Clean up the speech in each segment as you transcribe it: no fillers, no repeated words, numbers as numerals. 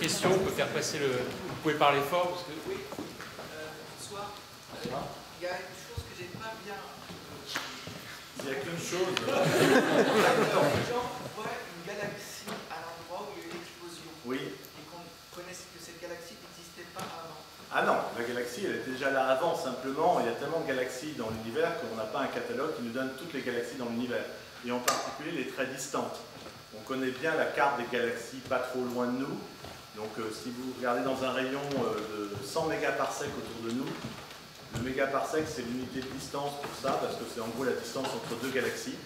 question, on peut faire passer le... Vous pouvez parler fort parce que... Oui, bonsoir. Il y a une chose que j'ai pas bien... Il n'y a qu'une chose. Les gens voient une galaxie à l'endroit où il y a eu l'explosion. Oui. Et qu'on connaisse que cette galaxie n'existait pas avant. Ah non, la galaxie, elle était déjà là avant, simplement, il y a tellement de galaxies dans l'univers qu'on n'a pas un catalogue qui nous donne toutes les galaxies dans l'univers, et en particulier les très distantes. On connaît bien la carte des galaxies pas trop loin de nous, donc si vous regardez dans un rayon de 100 mégaparsecs autour de nous, le mégaparsec c'est l'unité de distance pour ça, parce que c'est en gros la distance entre deux galaxies.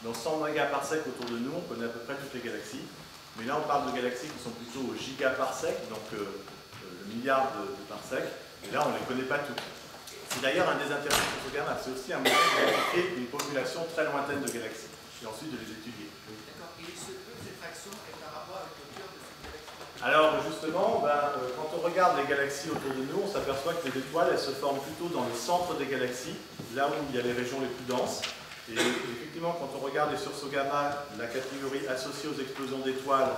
Dans 100 mégaparsecs autour de nous, on connaît à peu près toutes les galaxies, mais là on parle de galaxies qui sont plutôt au gigaparsec, donc milliards de parsecs, et là on ne les connaît pas toutes. C'est d'ailleurs un des intérêts de ce gamma, c'est aussi un moyen d'identifier une population très lointaine de galaxies, et ensuite de les étudier. D'accord, et il se peut que cette fraction ait un rapport avec le cœur de cette galaxie. Alors justement, quand on regarde les galaxies autour de nous, on s'aperçoit que les étoiles, elles se forment plutôt dans le centre des galaxies, là où il y a les régions les plus denses, et effectivement quand on regarde les sursauts gamma, la catégorie associée aux explosions d'étoiles,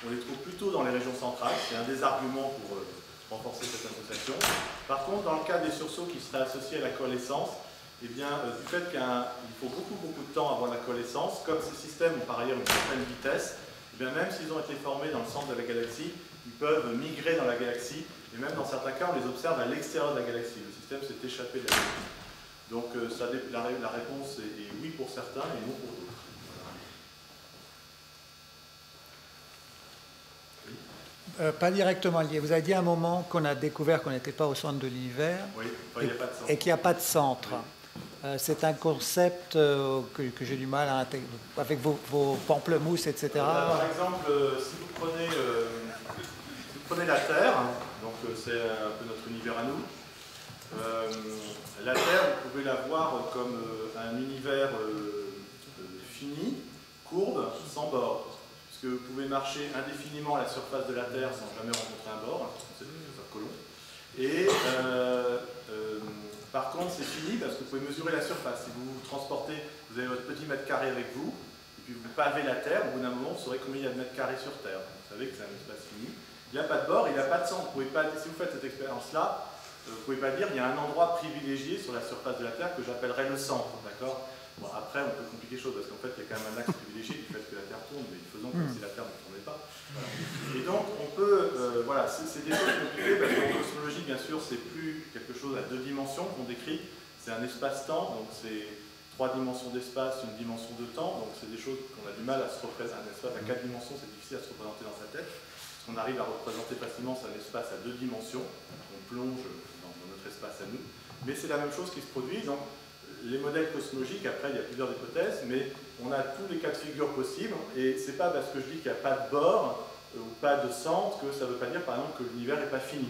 on les trouve plutôt dans les régions centrales, c'est un des arguments pour renforcer cette association. Par contre, dans le cas des sursauts qui seraient associés à la coalescence, eh bien, du fait qu'il faut beaucoup de temps avant la coalescence, comme ces systèmes ont par ailleurs une certaine vitesse, eh bien, même s'ils ont été formés dans le centre de la galaxie, ils peuvent migrer dans la galaxie, et même dans certains cas, on les observe à l'extérieur de la galaxie. Le système s'est échappé de la galaxie. Donc, la réponse est oui pour certains et non pour d'autres. Pas directement lié. Vous avez dit à un moment qu'on a découvert qu'on n'était pas au centre de l'univers, oui, il n'y a pas de centre. Et qu'il n'y a pas de centre. Oui. C'est un concept que j'ai du mal à intégrer, avec vos pamplemousses, etc. Par exemple, si vous prenez la Terre, donc c'est un peu notre univers à nous, la Terre, vous pouvez la voir comme un univers fini, courbe, sans bord. Puisque vous pouvez marcher indéfiniment à la surface de la Terre sans jamais rencontrer un bord, c'est un colon. Et par contre, c'est fini parce que vous pouvez mesurer la surface. Si vous vous transportez, vous avez votre petit mètre carré avec vous, et puis vous pavez la Terre, au bout d'un moment, vous saurez combien il y a de mètres carrés sur Terre. Vous savez que c'est un espace fini. Il n'y a pas de bord, il n'y a pas de centre. Vous pouvez pas, si vous faites cette expérience-là, vous ne pouvez pas dire qu'il y a un endroit privilégié sur la surface de la Terre que j'appellerais le centre, d'accord ? Bon, après, on peut compliquer les choses parce qu'en fait, il y a quand même un axe privilégié du fait que la Terre tourne, mais faisons comme si la Terre ne tournait pas. Voilà. Et donc, on peut, voilà, c'est des choses compliquées parce qu'en cosmologie, bien sûr, c'est plus quelque chose à deux dimensions qu'on décrit, c'est un espace-temps, donc c'est 3 dimensions d'espace, une dimension de temps, donc c'est des choses qu'on a du mal à se représenter. Un espace à 4 dimensions, c'est difficile à se représenter dans sa tête. Ce qu'on arrive à représenter facilement, c'est un espace à 2 dimensions, on plonge dans notre espace à nous, mais c'est la même chose qui se produit. Donc, les modèles cosmologiques, après il y a plusieurs hypothèses, mais on a tous les cas de figure possibles, et c'est pas parce que je dis qu'il n'y a pas de bord ou pas de centre que ça ne veut pas dire par exemple que l'univers n'est pas fini.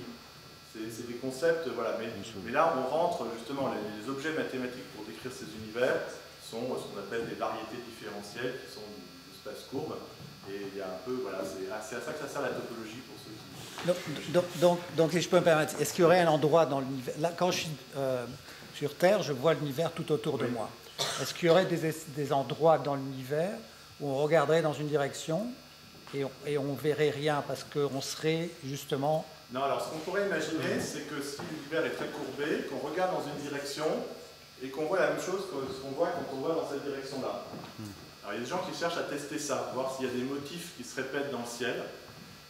C'est des concepts, voilà, mais là on rentre justement, les objets mathématiques pour décrire ces univers sont ce qu'on appelle des variétés différentielles qui sont d'espace courbe, et il y a un peu, voilà, c'est à ça que ça sert la topologie pour ceux qui... Donc si je peux me permettre, est-ce qu'il y aurait un endroit dans l'univers, là quand je suis sur Terre, je vois l'univers tout autour de moi. Est-ce qu'il y aurait des endroits dans l'univers où on regarderait dans une direction et on verrait rien parce qu'on serait justement... Non, alors ce qu'on pourrait imaginer, c'est que si l'univers est très courbé, qu'on regarde dans une direction et qu'on voit la même chose que ce qu'on voit quand on voit dans cette direction-là. Alors il y a des gens qui cherchent à tester ça, voir s'il y a des motifs qui se répètent dans le ciel,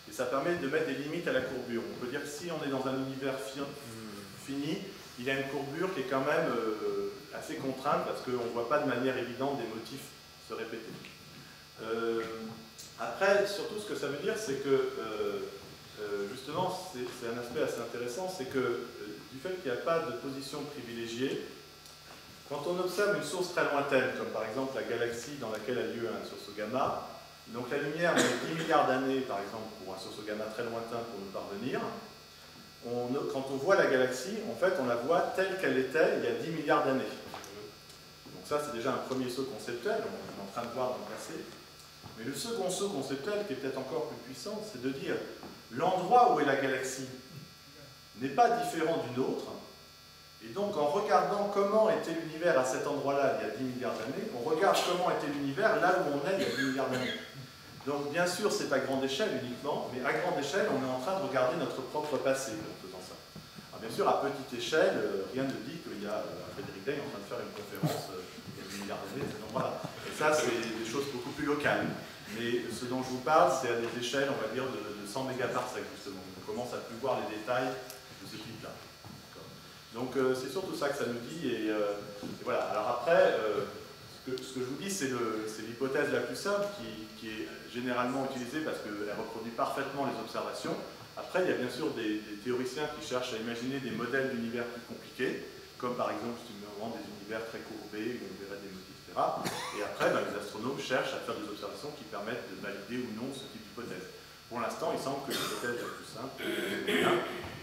et ça permet de mettre des limites à la courbure. On peut dire que si on est dans un univers fini, il y a une courbure qui est quand même assez contrainte parce qu'on ne voit pas de manière évidente des motifs se répéter. Après, surtout ce que ça veut dire, c'est que justement, c'est un aspect assez intéressant, c'est que du fait qu'il n'y a pas de position privilégiée, quand on observe une source très lointaine, comme par exemple la galaxie dans laquelle a lieu un sursaut gamma, donc la lumière met 10 milliards d'années, par exemple, pour un sursaut gamma très lointain pour nous parvenir. Quand on voit la galaxie, en fait, on la voit telle qu'elle était il y a 10 milliards d'années. Donc ça, c'est déjà un premier saut conceptuel, on est en train de voir dans le passé. Mais le second saut conceptuel, qui est peut-être encore plus puissant, c'est de dire l'endroit où est la galaxie n'est pas différent d'une autre, et donc en regardant comment était l'univers à cet endroit-là il y a 10 milliards d'années, on regarde comment était l'univers là où on est il y a 10 milliards d'années. Donc bien sûr, c'est à grande échelle uniquement, mais à grande échelle, on est en train de regarder notre propre passé en faisant ça. Alors bien sûr, à petite échelle, rien ne dit qu'il y a Frédéric Day en train de faire une conférence il y a 10 milliards d'années, donc voilà. Et ça, c'est des choses beaucoup plus locales. Mais ce dont je vous parle, c'est à des échelles, on va dire, de 100 mégaparsecs, justement. On commence à plus voir les détails de ce type-là. Donc c'est surtout ça que ça nous dit. Et voilà. Alors après, ce que je vous dis, c'est l'hypothèse la plus simple qui est généralement utilisée parce qu'elle reproduit parfaitement les observations. Après, il y a bien sûr des théoriciens qui cherchent à imaginer des modèles d'univers plus compliqués, comme par exemple justement des univers très courbés où on verrait des motifs, etc. Et après, les astronomes cherchent à faire des observations qui permettent de valider ou non ce type d'hypothèse. Pour l'instant, il semble que l'hypothèse la plus simple est bien.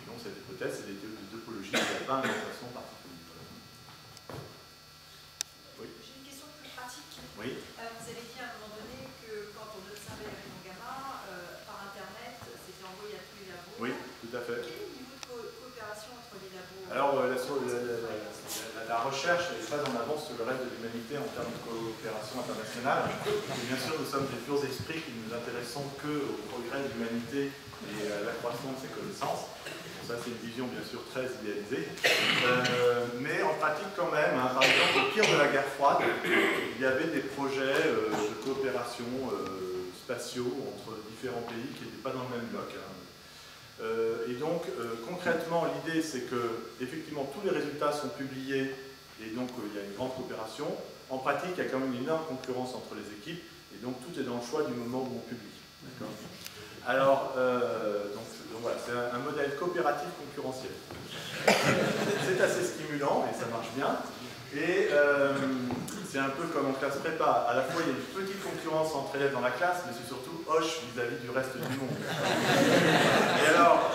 Donc cette hypothèse, c'est des théories de topologie, il n'y a pas un emplacement particulier. Oui. J'ai une question plus pratique. Oui. Vous avez dit à un moment donné que quand on observait les rayons gamma, par Internet, c'était envoyé à tous les labos. Oui, tout à fait. Quel est le niveau de coopération entre les labos? Alors, la recherche est très en avance sur le reste de l'humanité en termes de coopération internationale. Et bien sûr, nous sommes des purs esprits qui ne nous intéressons qu'au progrès de l'humanité et à l'accroissement de ses connaissances. Bon, ça, c'est une vision bien sûr très idéalisée. Mais en pratique quand même, hein, par exemple, au pire de la guerre froide, il y avait des projets de coopération spatiaux entre différents pays qui n'étaient pas dans le même bloc. Hein. Et donc, concrètement, l'idée, c'est que, effectivement, tous les résultats sont publiés et donc il y a une grande coopération. En pratique, il y a quand même une énorme concurrence entre les équipes et donc tout est dans le choix du moment où on publie. Alors, donc voilà, c'est un modèle coopératif concurrentiel. C'est assez stimulant et ça marche bien. Et c'est un peu comme en classe prépa. À la fois, il y a une petite concurrence entre élèves dans la classe, mais c'est surtout hoche vis-à-vis du reste du monde. Et alors,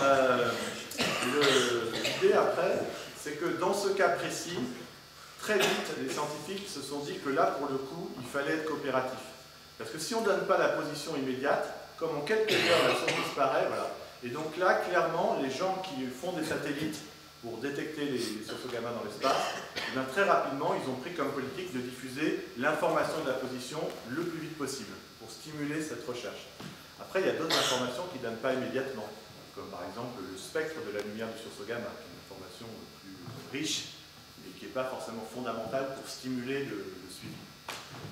l'idée après, c'est que dans ce cas précis, très vite, les scientifiques se sont dit que là, pour le coup, il fallait être coopératif. Parce que si on ne donne pas la position immédiate, comme en quelques heures, la source disparaît, voilà. Et donc là, clairement, les gens qui font des satellites pour détecter les sources gamma dans l'espace, et bien très rapidement, ils ont pris comme politique de diffuser l'information de la position le plus vite possible, pour stimuler cette recherche. Après, il y a d'autres informations qui ne donnent pas immédiatement, comme par exemple le spectre de la lumière du sursaut gamma, qui est une information plus riche, et qui n'est pas forcément fondamentale pour stimuler le suivi.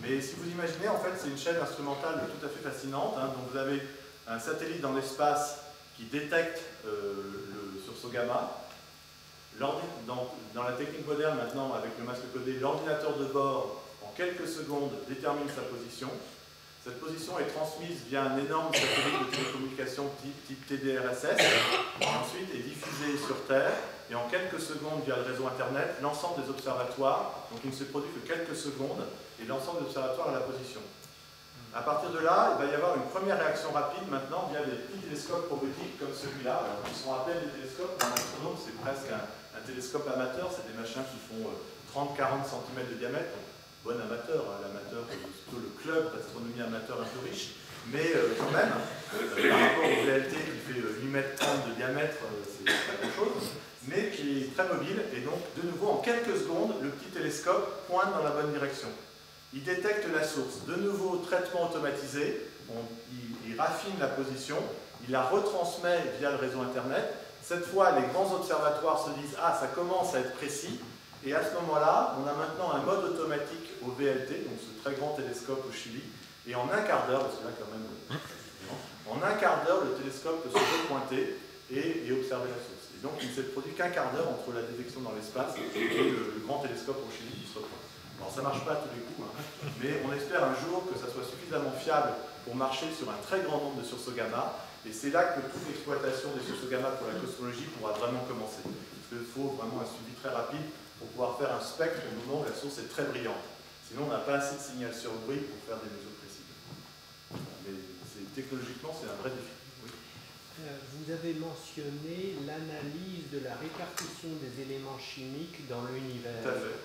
Mais si vous imaginez, en fait, c'est une chaîne instrumentale tout à fait fascinante, hein, donc vous avez un satellite dans l'espace qui détecte le sursaut gamma. Dans la technique moderne maintenant, avec le masque codé, l'ordinateur de bord, en quelques secondes, détermine sa position. Cette position est transmise via un énorme satellite de télécommunication type TDRSS, qui ensuite est diffusée sur Terre, et en quelques secondes, via le réseau Internet, l'ensemble des observatoires, donc il ne se produit que quelques secondes, et l'ensemble des observatoires à la position. À partir de là, il va y avoir une première réaction rapide maintenant via des petits télescopes robotiques comme celui-là. Ils sont à peine des télescopes, dans l'astronome c'est presque un télescope amateur, c'est des machins qui font 30-40 cm de diamètre. Bon amateur, hein, l'amateur c'est plutôt le club d'astronomie amateur un peu riche, mais quand même, par rapport au VLT qui fait 8,30 m de diamètre, c'est pas grand-chose, mais qui est très mobile, et donc de nouveau en quelques secondes, le petit télescope pointe dans la bonne direction. Il détecte la source. De nouveau, traitement automatisé. Il raffine la position. Il la retransmet via le réseau Internet. Cette fois, les grands observatoires se disent « Ah, ça commence à être précis ». Et à ce moment-là, on a maintenant un mode automatique au VLT, donc ce très grand télescope au Chili. Et en un quart d'heure, parce que là quand même, en un quart d'heure, le télescope peut se repointer et observer la source. Et donc, il ne s'est produit qu'un quart d'heure entre la détection dans l'espace et le grand télescope au Chili qui se repointe. Alors ça ne marche pas à tous les coups, hein, mais on espère un jour que ça soit suffisamment fiable pour marcher sur un très grand nombre de sursauts gamma, et c'est là que toute l'exploitation des sursauts gamma pour la cosmologie pourra vraiment commencer. Parce qu'il faut vraiment un suivi très rapide pour pouvoir faire un spectre au moment où la source est très brillante. Sinon on n'a pas assez de signal sur bruit pour faire des mesures précises. Mais technologiquement c'est un vrai défi. Oui. Vous avez mentionné l'analyse de la répartition des éléments chimiques dans l'univers. Tout à fait.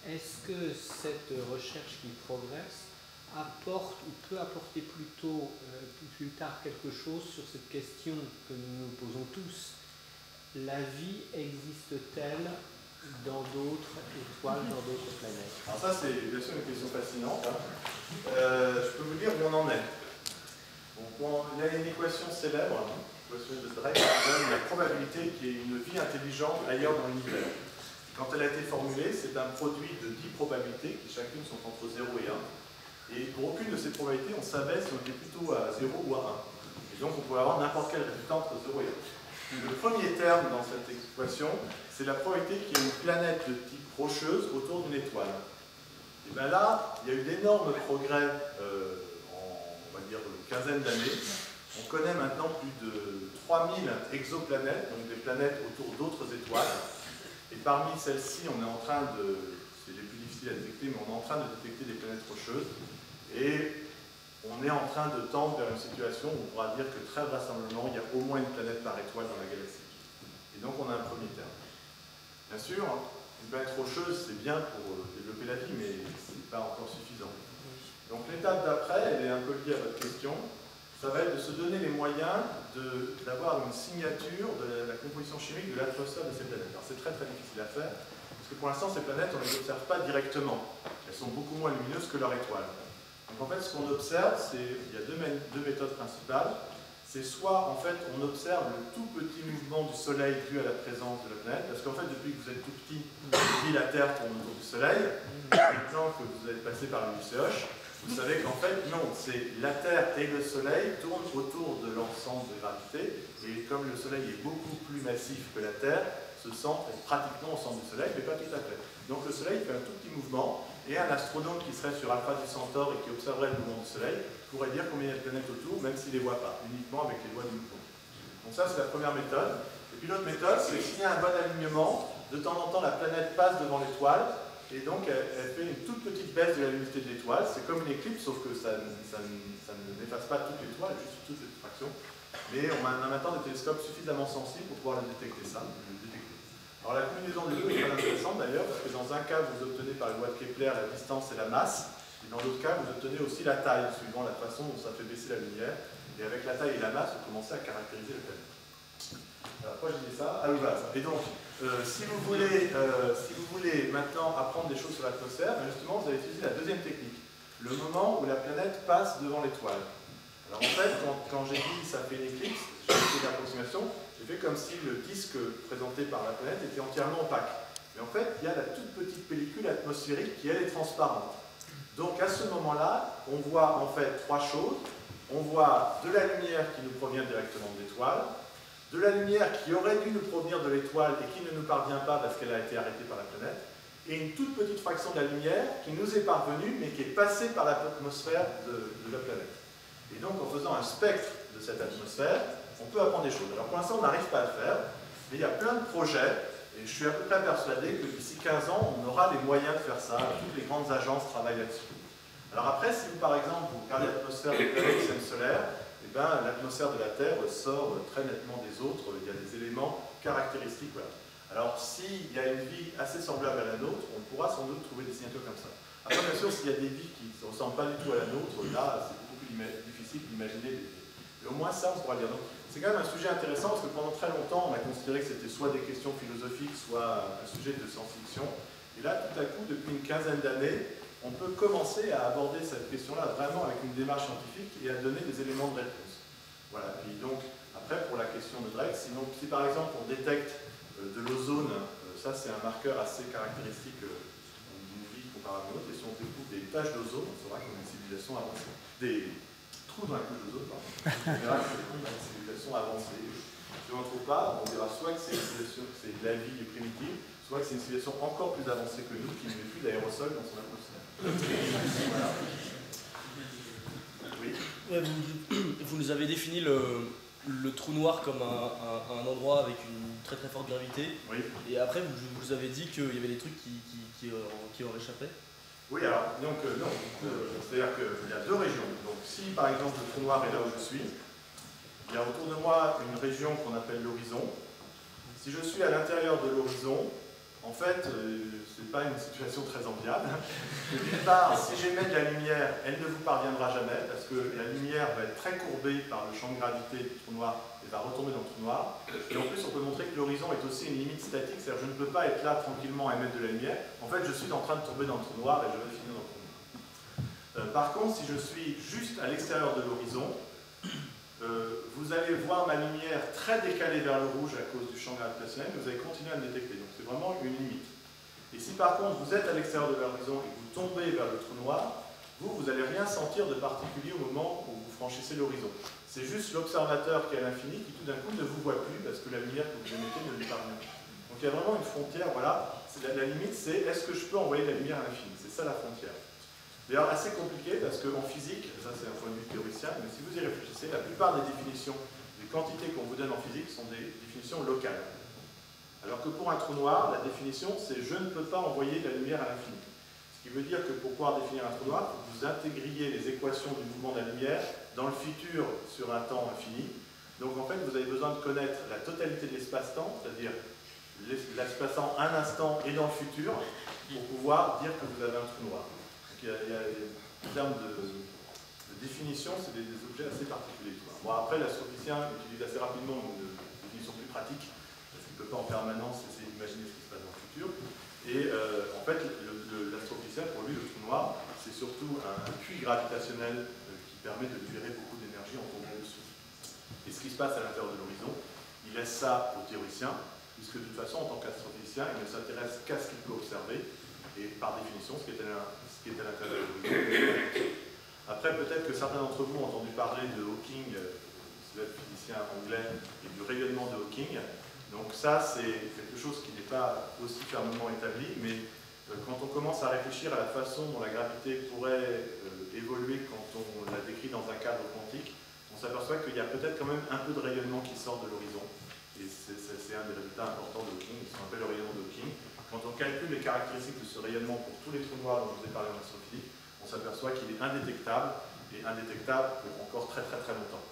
Est-ce que cette recherche qui progresse apporte ou peut apporter plutôt plus tard quelque chose sur cette question que nous nous posons tous? La vie existe-t-elle dans d'autres étoiles, dans d'autres planètes? Alors ça c'est bien sûr une question fascinante. Hein. Je peux vous dire où on en est. Bon, il y a une équation célèbre, l'équation de Drake, qui donne la probabilité qu'il y ait une vie intelligente ailleurs dans l'univers. Quand elle a été formulée, c'est un produit de 10 probabilités qui chacune sont entre 0 et 1. Et pour aucune de ces probabilités, on savait si on était plutôt à 0 ou à 1. Et donc on pouvait avoir n'importe quel résultat entre 0 et 1. Le premier terme dans cette équation, c'est la probabilité qu'il y ait une planète de type rocheuse autour d'une étoile. Et bien là, il y a eu d'énormes progrès en, on va dire, une quinzaine d'années. On connaît maintenant plus de 3000 exoplanètes, donc des planètes autour d'autres étoiles. Et parmi celles-ci, on est en train de, c'est les plus difficiles à détecter, mais on est en train de détecter des planètes rocheuses. Et on est en train de tendre vers une situation où on pourra dire que très vraisemblablement, il y a au moins une planète par étoile dans la galaxie. Et donc on a un premier terme. Bien sûr, une planète rocheuse, c'est bien pour développer la vie, mais ce n'est pas encore suffisant. Donc l'étape d'après, elle est un peu liée à votre question. Ça va être de se donner les moyens d'avoir une signature de la composition chimique de l'atmosphère de ces planètes. Alors c'est très difficile à faire, parce que pour l'instant ces planètes, on ne les observe pas directement. Elles sont beaucoup moins lumineuses que leur étoile. Donc en fait, ce qu'on observe, il y a deux méthodes principales. C'est soit en fait on observe le tout petit mouvement du Soleil dû à la présence de la planète, parce qu'en fait depuis que vous êtes tout petit, la Terre tourne autour du Soleil, maintenant que vous êtes passé par le Lucéoche, vous savez qu'en fait, non, c'est la Terre et le Soleil tournent autour de leur centre de gravité, et comme le Soleil est beaucoup plus massif que la Terre, ce centre est pratiquement au centre du Soleil, mais pas tout à fait. Donc le Soleil fait un tout petit mouvement, et un astronome qui serait sur Alpha du Centaure et qui observerait le mouvement du Soleil pourrait dire combien il y a de planètes autour, même s'il ne les voit pas, uniquement avec les lois du mouvement. Donc ça, c'est la première méthode. Et puis l'autre méthode, c'est que s'il y a un bon alignement, de temps en temps, la planète passe devant l'étoile, et donc elle fait une toute petite baisse de la luminosité de l'étoile. C'est comme une éclipse, sauf que ça ne n'efface pas toute l'étoile, juste toute cette fraction. Mais on a maintenant des télescopes suffisamment sensibles pour pouvoir le détecter ça. Alors la combinaison des deux est très intéressante d'ailleurs, parce que dans un cas, vous obtenez par la loi de Kepler la distance et la masse, et dans l'autre cas, vous obtenez aussi la taille, suivant la façon dont ça fait baisser la lumière. Et avec la taille et la masse, vous commencez à caractériser la planète. Alors pourquoi je dis ça? Ah oui, voilà. Et donc, si vous voulez maintenant apprendre des choses sur l'atmosphère, justement, vous allez utiliser la deuxième technique, le moment où la planète passe devant l'étoile. Alors en fait, quand j'ai dit ça fait une éclipse, j'ai fait une approximation, j'ai fait comme si le disque présenté par la planète était entièrement opaque. Mais en fait, il y a la toute petite pellicule atmosphérique qui, elle, est transparente. Donc à ce moment-là, on voit en fait trois choses. On voit de la lumière qui nous provient directement de l'étoile, de la lumière qui aurait dû nous provenir de l'étoile et qui ne nous parvient pas parce qu'elle a été arrêtée par la planète, et une toute petite fraction de la lumière qui nous est parvenue mais qui est passée par l'atmosphère de la planète. Et donc en faisant un spectre de cette atmosphère, on peut apprendre des choses. Alors pour l'instant on n'arrive pas à le faire, mais il y a plein de projets, et je suis à peu près persuadé que d'ici 15 ans, on aura les moyens de faire ça, toutes les grandes agences travaillent là-dessus. Alors après, si vous par exemple vous regardez l'atmosphère de la système solaire, eh ben, l'atmosphère de la Terre sort très nettement des autres, il y a des éléments caractéristiques. Voilà. Alors s'il y a une vie assez semblable à la nôtre, on pourra sans doute trouver des signatures comme ça. Après bien sûr, s'il y a des vies qui ne ressemblent pas du tout à la nôtre, là c'est beaucoup plus difficile d'imaginer des vies. Mais au moins ça, on pourra le dire. Donc c'est quand même un sujet intéressant parce que pendant très longtemps, on a considéré que c'était soit des questions philosophiques, soit un sujet de science-fiction. Et là, tout à coup, depuis une quinzaine d'années, on peut commencer à aborder cette question-là vraiment avec une démarche scientifique et à donner des éléments de réponse. Voilà. Et donc, après, pour la question de Drake, sinon, si par exemple on détecte de l'ozone, ça c'est un marqueur assez caractéristique d'une vie comparable à une autre, et si on découvre des taches d'ozone, on saura qu'on a une civilisation avancée. Des trous dans la couche d'ozone, pardon. On verra que c'est une civilisation avancée. Si on n'en trouve pas, on verra soit que c'est de la vie primitive, soit que c'est une civilisation encore plus avancée que nous, qui ne met plus d'aérosol dans son atmosphère. Voilà. Oui. Vous nous avez défini le trou noir comme un endroit avec une très très forte gravité. Oui. Et après, vous avez dit qu'il y avait des trucs qui en échappaient. Oui, alors, donc, non. C'est-à-dire qu'il y a deux régions. Donc, si par exemple le trou noir est là où je suis, il y a autour de moi une région qu'on appelle l'horizon. Si je suis à l'intérieur de l'horizon, en fait, ce n'est pas une situation très enviable. D'une part, si j'émets de la lumière, elle ne vous parviendra jamais, parce que la lumière va être très courbée par le champ de gravité du trou noir et va retomber dans le trou noir. Et en plus, on peut montrer que l'horizon est aussi une limite statique, c'est-à-dire que je ne peux pas être là tranquillement à émettre de la lumière. En fait, je suis en train de tomber dans le trou noir et je vais finir dans le trou noir. Par contre, si je suis juste à l'extérieur de l'horizon, vous allez voir ma lumière très décalée vers le rouge à cause du champ gravitationnel, mais vous allez continuer à me détecter. Donc c'est vraiment une limite. Et si par contre vous êtes à l'extérieur de l'horizon et que vous tombez vers le trou noir, vous n'allez rien sentir de particulier au moment où vous franchissez l'horizon. C'est juste l'observateur qui est à l'infini qui tout d'un coup ne vous voit plus parce que la lumière que vous émettez ne lui parvient plus. Donc il y a vraiment une frontière, voilà. La limite c'est est-ce que je peux envoyer de la lumière à l'infini? C'est ça la frontière. D'ailleurs assez compliqué parce qu'en physique, ça c'est un point de vue théoricien, mais si vous y réfléchissez, la plupart des définitions, des quantités qu'on vous donne en physique sont des définitions locales. Alors que pour un trou noir, la définition c'est je ne peux pas envoyer de la lumière à l'infini. Ce qui veut dire que pour pouvoir définir un trou noir, vous intégriez les équations du mouvement de la lumière dans le futur sur un temps infini. Donc en fait, vous avez besoin de connaître la totalité de l'espace-temps, c'est-à-dire l'espace-temps un instant et dans le futur, pour pouvoir dire que vous avez un trou noir. Donc il y a en termes de définition, c'est des objets assez particuliers. Bon, après, l'astrophysicien utilise assez rapidement une définition plus pratique, parce qu'il ne peut pas en permanence essayer d'imaginer ce qui se passe dans le futur. Et en fait, l'astrophysicien, pour lui, le trou noir, c'est surtout un puits gravitationnel qui permet de libérer beaucoup d'énergie en tombant dessus. Et ce qui se passe à l'intérieur de l'horizon, il laisse ça aux théoriciens, puisque de toute façon, en tant qu'astrophysicien, il ne s'intéresse qu'à ce qu'il peut observer, et par définition, ce qui est à l'intérieur de l'horizon. Après, peut-être que certains d'entre vous ont entendu parler de Hawking, c'est le physicien anglais, et du rayonnement de Hawking. Donc ça, c'est quelque chose qui n'est pas aussi fermement établi, mais quand on commence à réfléchir à la façon dont la gravité pourrait évoluer quand on la décrit dans un cadre quantique, on s'aperçoit qu'il y a peut-être quand même un peu de rayonnement qui sort de l'horizon. Et c'est un des résultats importants de Hawking, ce qu'on appelle le rayonnement de Hawking. Quand on calcule les caractéristiques de ce rayonnement pour tous les trous noirs dont je vous ai parlé en astrophysique, on s'aperçoit qu'il est indétectable, et indétectable pour encore très longtemps.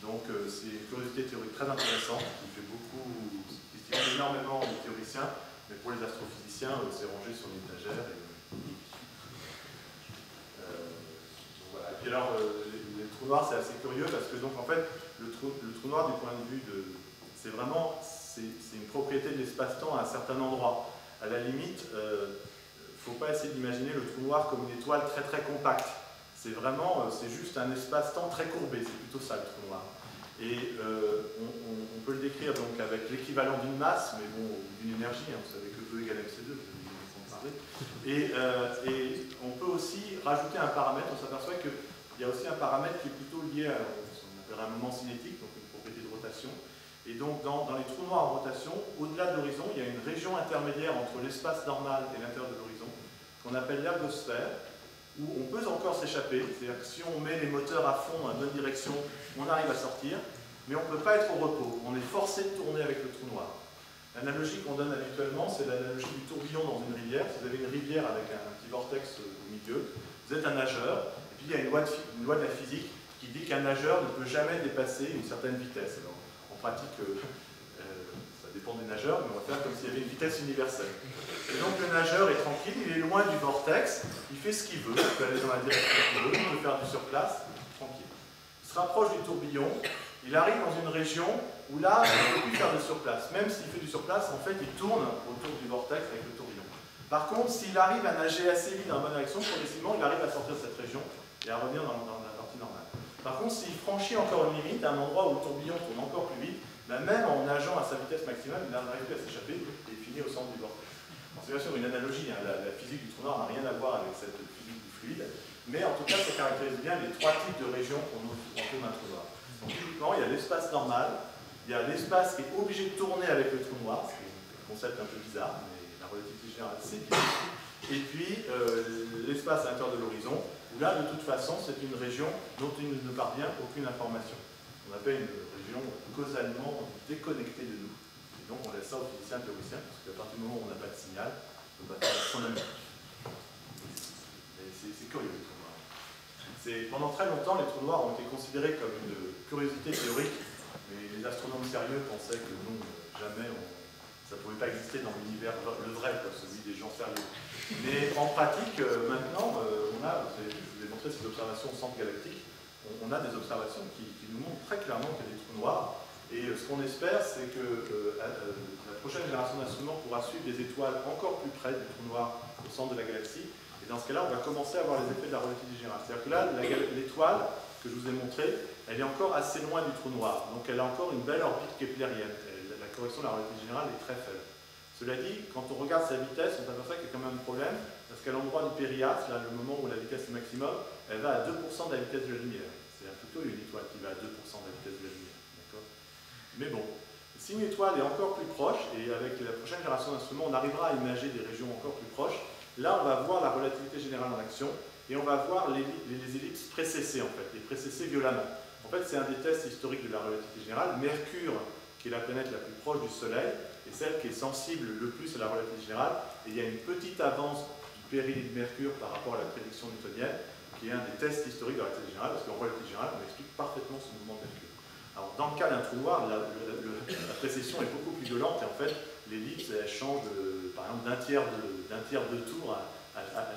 Donc c'est une curiosité théorique très intéressante qui fait beaucoup, qui stimule énormément les théoriciens, mais pour les astrophysiciens, c'est rangé sur une étagère. Voilà. Et puis alors, les trous noirs, c'est assez curieux parce que donc en fait, le trou noir du point de vue de, c'est vraiment, c'est une propriété de l'espace-temps à un certain endroit. À la limite, il ne faut pas essayer d'imaginer le trou noir comme une étoile très compacte. C'est vraiment, c'est juste un espace-temps très courbé, c'est plutôt ça le trou noir. Et on peut le décrire donc avec l'équivalent d'une masse, mais bon, d'une énergie, hein, vous savez que E égale MC2, vous avez entendu parler. Et on peut aussi rajouter un paramètre, on s'aperçoit qu'il y a aussi un paramètre qui est plutôt lié à ce qu'on appelle un moment cinétique, donc une propriété de rotation. Et donc dans les trous noirs en rotation, au-delà de l'horizon, il y a une région intermédiaire entre l'espace normal et l'intérieur de l'horizon, qu'on appelle l'ergosphère, où on peut encore s'échapper, c'est-à-dire que si on met les moteurs à fond dans la bonne direction, on arrive à sortir, mais on ne peut pas être au repos, on est forcé de tourner avec le trou noir. L'analogie qu'on donne habituellement, c'est l'analogie du tourbillon dans une rivière. Si vous avez une rivière avec un petit vortex au milieu, vous êtes un nageur, et puis il y a une loi de la physique qui dit qu'un nageur ne peut jamais dépasser une certaine vitesse. Alors, en pratique, ça dépend des nageurs, mais on va faire comme s'il y avait une vitesse universelle. Et donc le nageur est tranquille, il est loin du vortex, il fait ce qu'il veut, il peut aller dans la direction qu'il veut, il peut faire du surplace, tranquille. Il se rapproche du tourbillon, il arrive dans une région où là, il ne peut plus faire de surplace. Même s'il fait du surplace, en fait, il tourne autour du vortex avec le tourbillon. Par contre, s'il arrive à nager assez vite dans la bonne direction, progressivement, il arrive à sortir de cette région et à revenir dans la partie normale. Par contre, s'il franchit encore une limite, à un endroit où le tourbillon tourne encore plus vite, ben même en nageant à sa vitesse maximale, il n'arrive plus à s'échapper et il finit au centre du vortex. C'est bien sûr une analogie, hein. La physique du trou noir n'a rien à voir avec cette physique du fluide, mais en tout cas ça caractérise bien les trois types de régions qu'on entoure d'un trou noir. Donc typiquement, il y a l'espace normal, il y a l'espace qui est obligé de tourner avec le trou noir, c'est un concept un peu bizarre, mais la relativité générale c'est bien. Et puis l'espace à l'intérieur de l'horizon, où là de toute façon c'est une région dont il ne parvient aucune information. On appelle une région causalement déconnectée de nous. Donc on laisse ça aux physiciens théoriciens, parce qu'à partir du moment où on n'a pas de signal, on ne peut pas faire l'astronomie. C'est curieux les trous noirs. Pendant très longtemps, les trous noirs ont été considérés comme une curiosité théorique, mais les astronomes sérieux pensaient que non, jamais, ça ne pouvait pas exister dans l'univers le vrai, celui des gens sérieux. Mais en pratique, maintenant, je vous ai montré ces observations au centre galactique, on a des observations qui nous montrent très clairement qu'il y a des trous noirs. Et ce qu'on espère, c'est que la prochaine génération d'instruments pourra suivre des étoiles encore plus près du trou noir au centre de la galaxie. Et dans ce cas-là, on va commencer à voir les effets de la relativité générale. C'est-à-dire que là, l'étoile que je vous ai montrée, elle est encore assez loin du trou noir, donc elle a encore une belle orbite keplérienne. La correction de la relativité générale est très faible. Cela dit, quand on regarde sa vitesse, on s'aperçoit qu'il y a quand même un problème, parce qu'à l'endroit du périapse, là, le moment où la vitesse est maximum, elle va à 2% de la vitesse de la lumière. C'est plutôt une étoile qui va à 2% de la vitesse de la lumière. Mais bon, si une étoile est encore plus proche, et avec la prochaine génération d'instruments, on arrivera à imager des régions encore plus proches, là on va voir la relativité générale en action, et on va voir les ellipses précessées en fait, et précessées violemment. En fait, c'est un des tests historiques de la relativité générale. Mercure, qui est la planète la plus proche du Soleil, est celle qui est sensible le plus à la relativité générale, et il y a une petite avance du périhélie de Mercure par rapport à la prédiction newtonienne, qui est un des tests historiques de la relativité générale, parce qu'en relativité générale, on explique parfaitement ce mouvement de Mercure. Alors, dans le cas d'un trou noir, la précession est beaucoup plus violente, et en fait, l'ellipse, elle change, par exemple, d'un tiers de tour à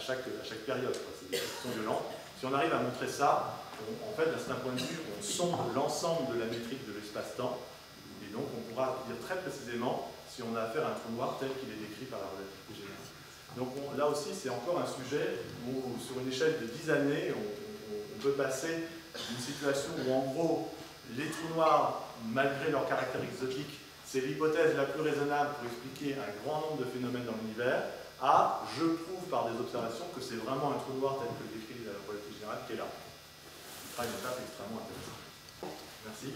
chaque période. C'est des précessions violentes. Si on arrive à montrer ça, en fait, d'un certain point de vue, on sonde l'ensemble de la métrique de l'espace-temps, et donc on pourra dire très précisément si on a affaire à un trou noir tel qu'il est décrit par la relativité générale. Donc là aussi, c'est encore un sujet où, sur une échelle de 10 années, on peut passer d'une situation où, en gros, les trous noirs, malgré leur caractère exotique, c'est l'hypothèse la plus raisonnable pour expliquer un grand nombre de phénomènes dans l'univers, à je prouve par des observations que c'est vraiment un trou noir tel que le décrit la relativité générale qui est là. Ce sera une étape extrêmement intéressante. Merci.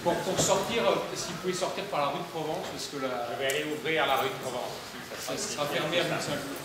Pour sortir, si vous pouvez sortir par la rue de Provence, parce que là, je vais aller ouvrir la rue de Provence. Ça sera fermé à Saint-Cloud.